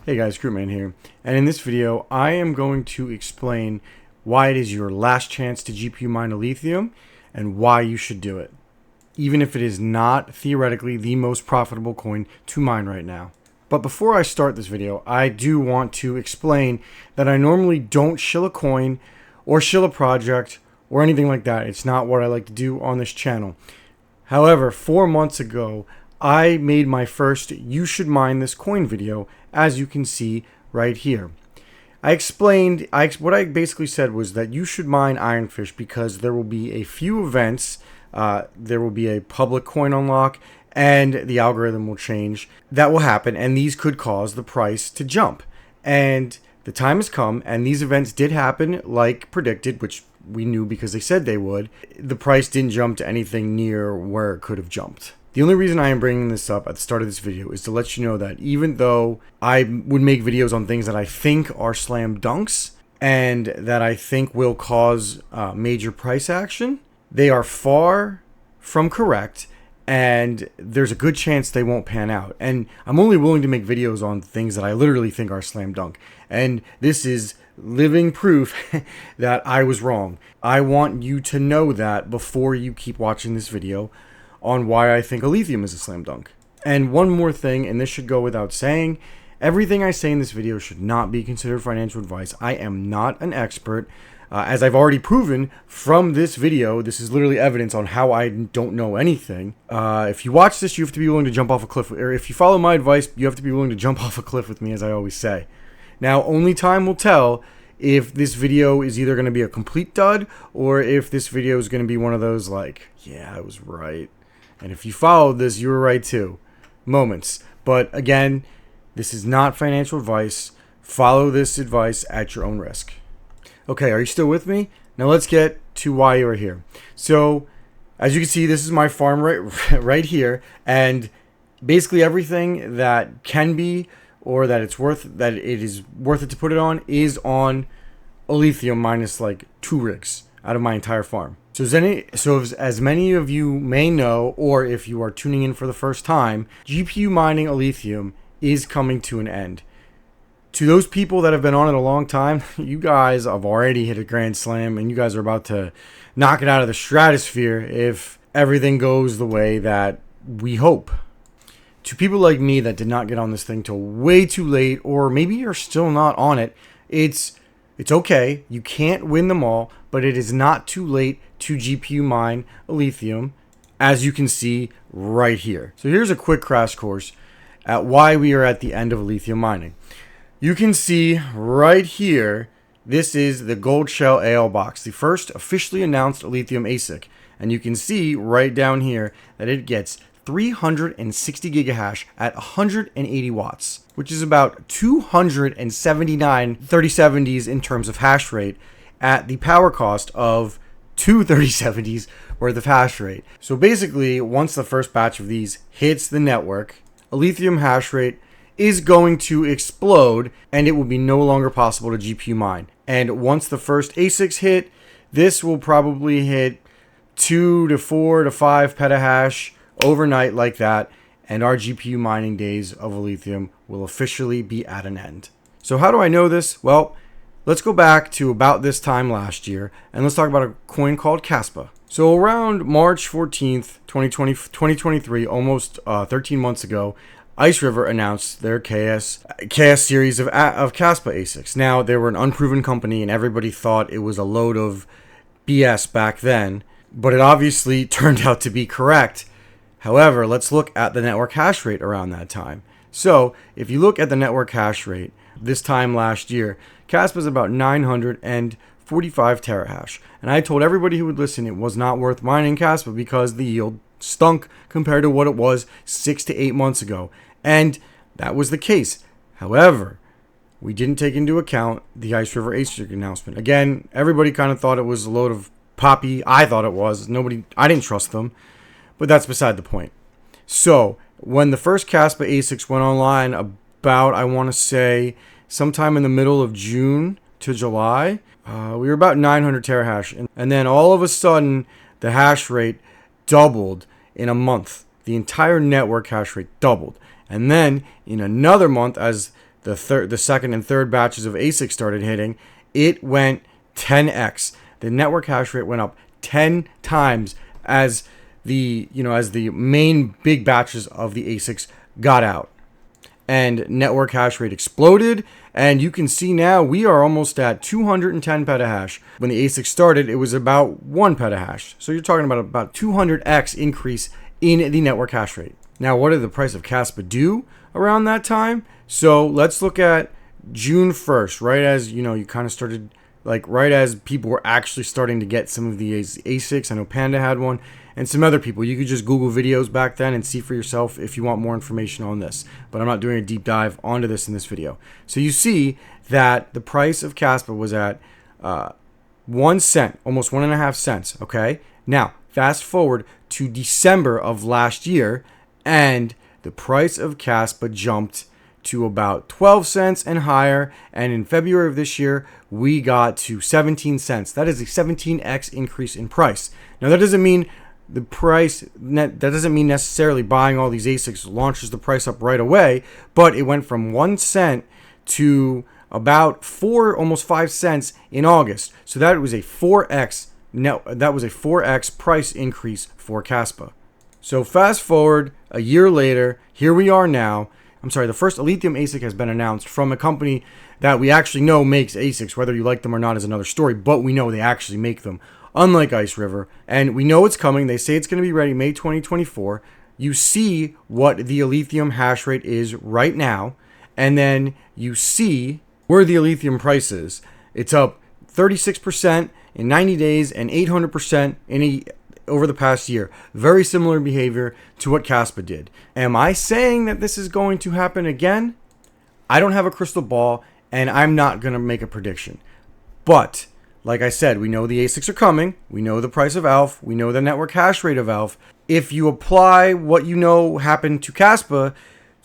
Hey guys, Crewman here, and in this video I am going to explain why it is your last chance to GPU mine Alephium and why you should do it, even if it is not theoretically the most profitable coin to mine right now. But before I start this video, I do want to explain that I normally don't shill a coin or shill a project or anything like that. It's not what I like to do on this channel. However, 4 months ago, I made my first You Should Mine This Coin video, as you can see right here. I explained, what I basically said was that you should mine Ironfish because there will be a few events, there will be a public coin unlock, and the algorithm will change. That will happen, and these could cause the price to jump. And the time has come, and these events did happen like predicted, which we knew because they said they would. The price didn't jump to anything near where it could have jumped. The only reason I am bringing this up at the start of this video is to let you know that even though I would make videos on things that I think are slam dunks and that I think will cause major price action, they are far from correct, and there's a good chance they won't pan out. And I'm only willing to make videos on things that I literally think are slam dunk. And this is living proof that I was wrong. I want you to know that before you keep watching this video on why I think Alephium is a slam dunk. And one more thing, and this should go without saying, everything I say in this video should not be considered financial advice. I am not an expert. As I've already proven from this video, this is literally evidence on how I don't know anything. If you watch this, you have to be willing to jump off a cliff. Or if you follow my advice, you have to be willing to jump off a cliff with me, as I always say. Now, only time will tell if this video is either going to be a complete dud or if this video is going to be one of those like, yeah, I was right. And if you followed this, you were right too. Moments. But again, this is not financial advice. Follow this advice at your own risk. Okay, are you still with me? Now let's get to why you are here. So, as you can see, this is my farm right here. And basically everything that can be or that it is worth it to put it on is on Alephium minus like 2 rigs out of my entire farm. So as many of you may know, or if you are tuning in for the first time, GPU mining Alephium is coming to an end. To those people that have been on it a long time, you guys have already hit a grand slam, and you guys are about to knock it out of the stratosphere if everything goes the way that we hope. To people like me that did not get on this thing till way too late, or maybe you're still not on it, it's okay. You can't win them all, but it is not too late to GPU mine Alephium, as you can see right here. So here's a quick crash course at why we are at the end of Alephium mining. You can see right here, this is the Gold Shell AL box, the first officially announced Alephium ASIC. And you can see right down here that it gets 360 gigahash at 180 watts, which is about 279 3070s in terms of hash rate at the power cost of 2 3070s worth of hash rate. So basically, once the first batch of these hits the network, Alephium hash rate is going to explode and it will be no longer possible to GPU mine. And once the first ASICs hit, this will probably hit 2 to 4 to 5 petahash overnight like that, and our GPU mining days of Alephium will officially be at an end. So how do I know this? Well, let's go back to about this time last year, and let's talk about a coin called Kaspa. So around March 14th, 2023, almost 13 months ago, Ice River announced their KS series of Kaspa ASICs. Now, they were an unproven company, and everybody thought it was a load of BS back then, but it obviously turned out to be correct. However, let's look at the network hash rate around that time. So, if you look at the network hash rate this time last year, Kaspa is about 945 terahash. And I told everybody who would listen it was not worth mining Kaspa because the yield stunk compared to what it was 6 to 8 months ago. And that was the case. However, we didn't take into account the Ice River ASIC announcement. Again, everybody kind of thought it was a load of poppy. I thought it was. I didn't trust them. But that's beside the point. So, when the first Kaspa ASICs went online about, I want to say, sometime in the middle of June to July, we were about 900 terahash. And then all of a sudden, the hash rate doubled in a month. The entire network hash rate doubled. And then, in another month, as the second and third batches of ASIC started hitting, it went 10x. The network hash rate went up 10 times as as the main big batches of the ASICs got out. And network hash rate exploded, and you can see now we are almost at 210 petahash. When the ASIC started, it was about 1 petahash. So you're talking about 200x increase in the network hash rate. Now, what did the price of Caspa do around that time? So let's look at June 1st, right as you kind of started, like right as people were actually starting to get some of the ASICs. I know Panda had one, and some other people. You could just Google videos back then and see for yourself if you want more information on this. But I'm not doing a deep dive onto this in this video. So you see that the price of Caspa was at 1 cent, almost 1.5 cents. Okay. Now fast forward to December of last year, and the price of Caspa jumped to about 12 cents and higher, and in February of this year we got to 17 cents. That is a 17x increase in price. Now that doesn't mean necessarily buying all these ASICs launches the price up right away, but it went from 1 cent to about almost 5 cents in August. So that was a 4x price increase for Caspa. So fast forward a year later, here we are now. I'm sorry, the first Alephium ASIC has been announced from a company that we actually know makes ASICs. Whether you like them or not is another story, but we know they actually make them, unlike Ice River. And we know it's coming. They say it's going to be ready May 2024. You see what the Alephium hash rate is right now, and then you see where the Alephium price is. It's up 36% in 90 days and 800% over the past year. Very similar behavior to what Caspa did. Am I saying that this is going to happen again? I don't have a crystal ball, and I'm not going to make a prediction. But like I said, we know the ASICs are coming. We know the price of Alph. We know the network hash rate of Alph. If you apply what you know happened to Caspa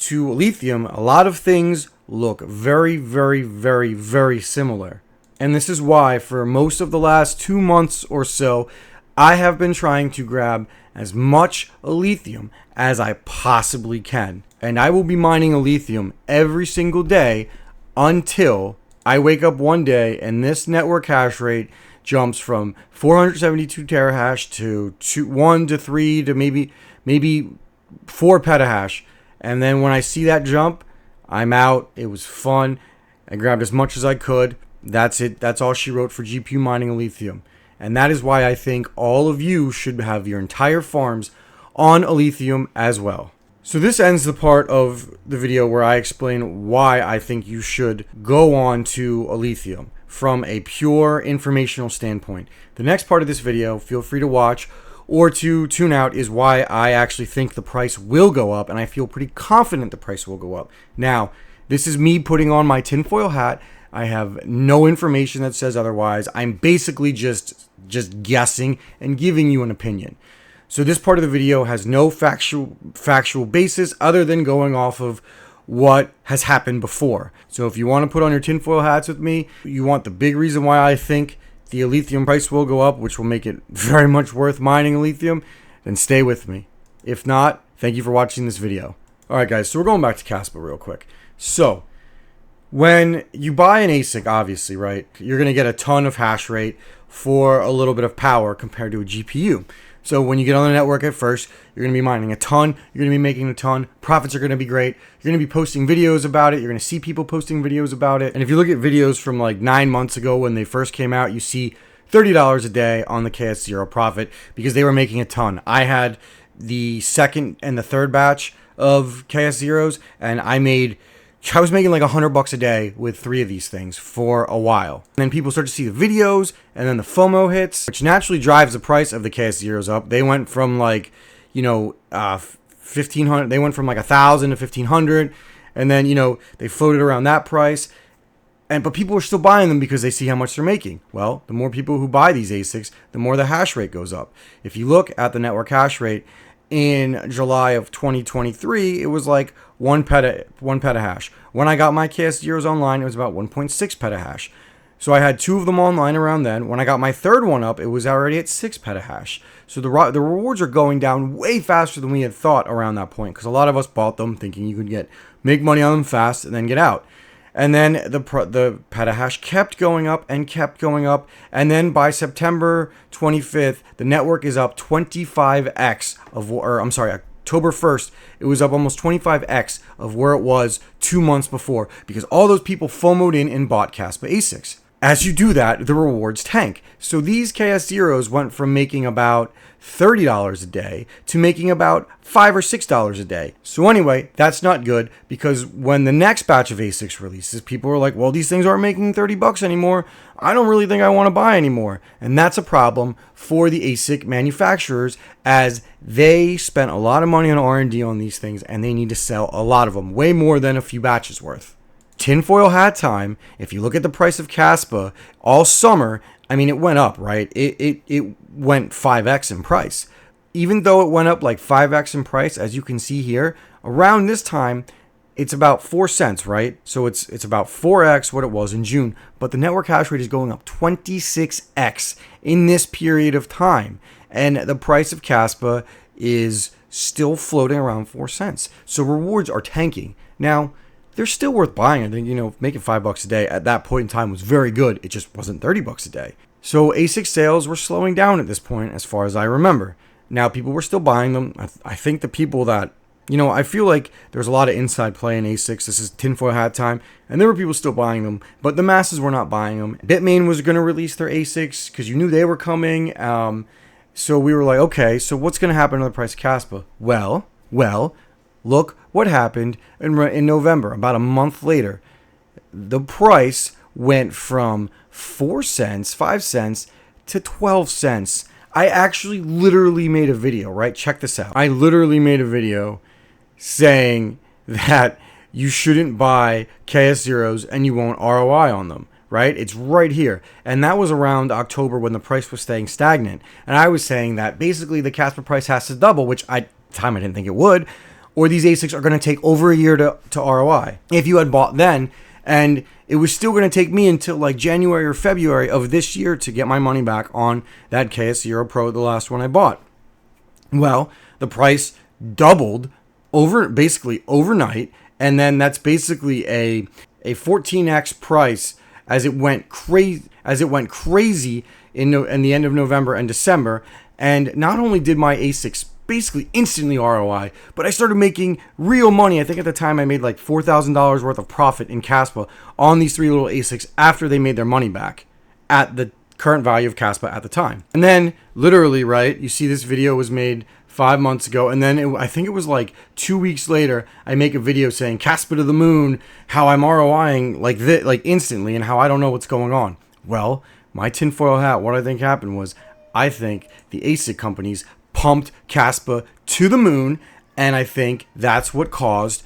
to Alephium, a lot of things look very, very, very, very similar. And this is why for most of the last 2 months or so, I have been trying to grab as much Alephium as I possibly can. And I will be mining Alephium every single day until I wake up one day and this network hash rate jumps from 472 terahash to 1 to 3 to maybe 4 petahash. And then when I see that jump, I'm out. It was fun. I grabbed as much as I could. That's it. That's all she wrote for GPU mining Alephium. And that is why I think all of you should have your entire farms on Alephium as well. So this ends the part of the video where I explain why I think you should go on to Alephium from a pure informational standpoint. The next part of this video, feel free to watch or to tune out, is why I actually think the price will go up, and I feel pretty confident the price will go up. Now, this is me putting on my tinfoil hat. I have no information that says otherwise. I'm basically just guessing and giving you an opinion. So this part of the video has no factual basis other than going off of what has happened before. So if you want to put on your tinfoil hats with me, you want the big reason why I think the Alephium price will go up, which will make it very much worth mining Alephium, then stay with me. If not, thank you for watching this video. Alright guys, so we're going back to Caspa real quick. So when you buy an ASIC, obviously, right, you're going to get a ton of hash rate for a little bit of power compared to a GPU. So when you get on the network at first, you're going to be mining a ton. You're going to be making a ton. Profits are going to be great. You're going to be posting videos about it. You're going to see people posting videos about it. And if you look at videos from like 9 months ago when they first came out, you see $30 a day on the KS0 profit because they were making a ton. I had the second and the third batch of KS0s, and I was making like $100 a day with 3 of these things for a while. And then people start to see the videos, and then the FOMO hits, which naturally drives the price of the KS0s up. They went from like, 1,500. They went from like 1,000 to 1,500, and then they floated around that price. But people are still buying them because they see how much they're making. Well, the more people who buy these ASICs, the more the hash rate goes up. If you look at the network hash rate in July of 2023, it was like 1 petahash. When I got my KS0s online, it was about 1.6 petahash. So I had 2 of them online around then. When I got my third one up, it was already at 6 petahash. So the rewards are going down way faster than we had thought around that point, because a lot of us bought them thinking you could make money on them fast and then get out. And then the petahash kept going up and kept going up. And then by September 25th, the network is up 25x October 1st, it was up almost 25x of where it was 2 months before, because all those people FOMO'd in and bought Caspa ASICs. As you do that, the rewards tank. So these KS0s went from making about $30 a day to making about $5 or $6 a day. So anyway, that's not good, because when the next batch of ASICs releases, people are like, well, these things aren't making 30 bucks anymore. I don't really think I want to buy anymore. And that's a problem for the ASIC manufacturers, as they spent a lot of money on R&D on these things, and they need to sell a lot of them, way more than a few batches worth. Tinfoil hat time. If you look at the price of Caspa all summer, I mean, it went up, right? It went 5x in price. Even though it went up like 5x in price, as you can see here, around this time, it's about 4 cents, right? So it's about 4x what it was in June. But the network hash rate is going up 26x in this period of time. And the price of Caspa is still floating around 4 cents. So rewards are tanking. Now, they're still worth buying. I think, making $5 a day at that point in time was very good. It just wasn't $30 a day. So ASIC sales were slowing down at this point, as far as I remember. Now, people were still buying them. I think the people that, I feel like there's a lot of inside play in ASICs. This is tinfoil hat time. And there were people still buying them, but the masses were not buying them. Bitmain was going to release their ASICs because you knew they were coming. So we were like, okay, so what's going to happen to the price of Caspa? Well, look what happened in November. About a month later, the price went from 4 cents, 5 cents, to 12 cents. I actually literally made a video, right? Check this out. I literally made a video saying that you shouldn't buy KS0s and you won't ROI on them, right? It's right here. And that was around October when the price was staying stagnant. And I was saying that basically the Caspa price has to double, which I didn't think it would, or these ASICs are going to take over a year to ROI. If you had bought then, and it was still going to take me until like January or February of this year to get my money back on that KS0 Pro, the last one I bought. Well, the price doubled basically overnight, and then that's basically a 14x price as it went crazy in the end of November and December. And not only did my ASICs basically instantly ROI, but I started making real money. I think at the time I made like $4,000 worth of profit in Caspa on these 3 little ASICs after they made their money back at the current value of Caspa at the time. And then literally, right, you see this video was made 5 months ago, and then I think it was like 2 weeks later, I make a video saying Caspa to the moon, how I'm ROIing like this, like instantly, and how I don't know what's going on. Well, my tinfoil hat, what I think happened was, I think the ASIC companies pumped Caspa to the moon, and I think that's what caused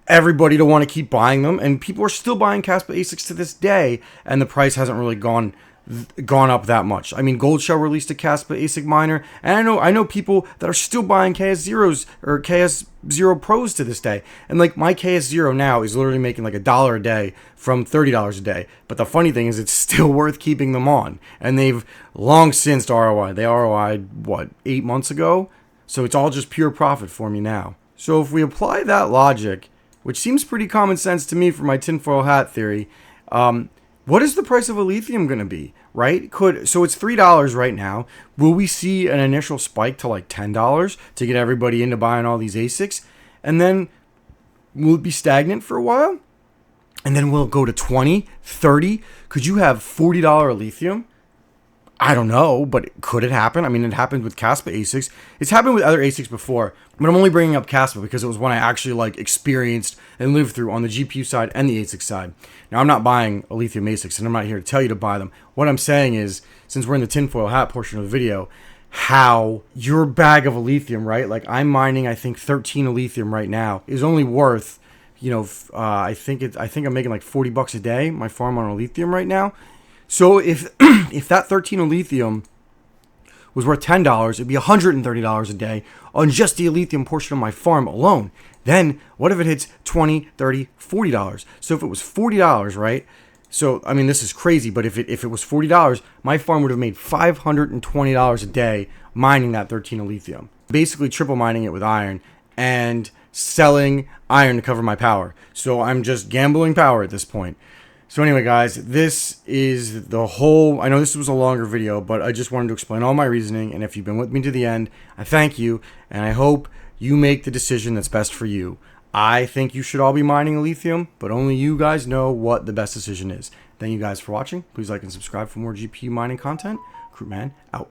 everybody to want to keep buying them, and people are still buying Caspa ASICs to this day, and the price hasn't really gone up that much. I mean, Goldshell released a Caspa ASIC miner, and I know people that are still buying KS0s or KS0 Pros to this day, and like my KS0 now is literally making like $1 a day from $30 a day. But the funny thing is, it's still worth keeping them on, and they've long since ROI. They ROI'd 8 months ago, so it's all just pure profit for me now. So if we apply that logic, which seems pretty common sense to me for my tinfoil hat theory, what is the price of Alephium going to be, right? So it's $3 right now. Will we see an initial spike to like $10 to get everybody into buying all these ASICs? And then will it be stagnant for a while? And then will it go to 20, 30? Could you have $40 Alephium? I don't know, but could it happen? I mean, it happened with Caspa ASICs. It's happened with other ASICs before, but I'm only bringing up Caspa because it was one I actually like experienced and lived through on the GPU side and the ASIC side. Now, I'm not buying Alephium ASICs, and I'm not here to tell you to buy them. What I'm saying is, since we're in the tinfoil hat portion of the video, how your bag of Alephium, right? Like I'm mining, I think 13 Alephium right now is only worth, I think I'm making like $40 a day. My farm on Alephium right now. So if that 13 Alephium was worth $10, it'd be $130 a day on just the Alephium portion of my farm alone. Then what if it hits $20, $30, $40? So if it was $40, right? So, I mean, this is crazy, but if it was $40, my farm would have made $520 a day mining that 13 Alephium. Basically triple mining it with iron. And selling iron to cover my power. So I'm just gambling power at this point. So anyway, guys, this is the whole... I know this was a longer video, but I just wanted to explain all my reasoning. And if you've been with me to the end, I thank you. And I hope you make the decision that's best for you. I think you should all be mining lithium, but only you guys know what the best decision is. Thank you guys for watching. Please like and subscribe for more GPU mining content. Crewman out.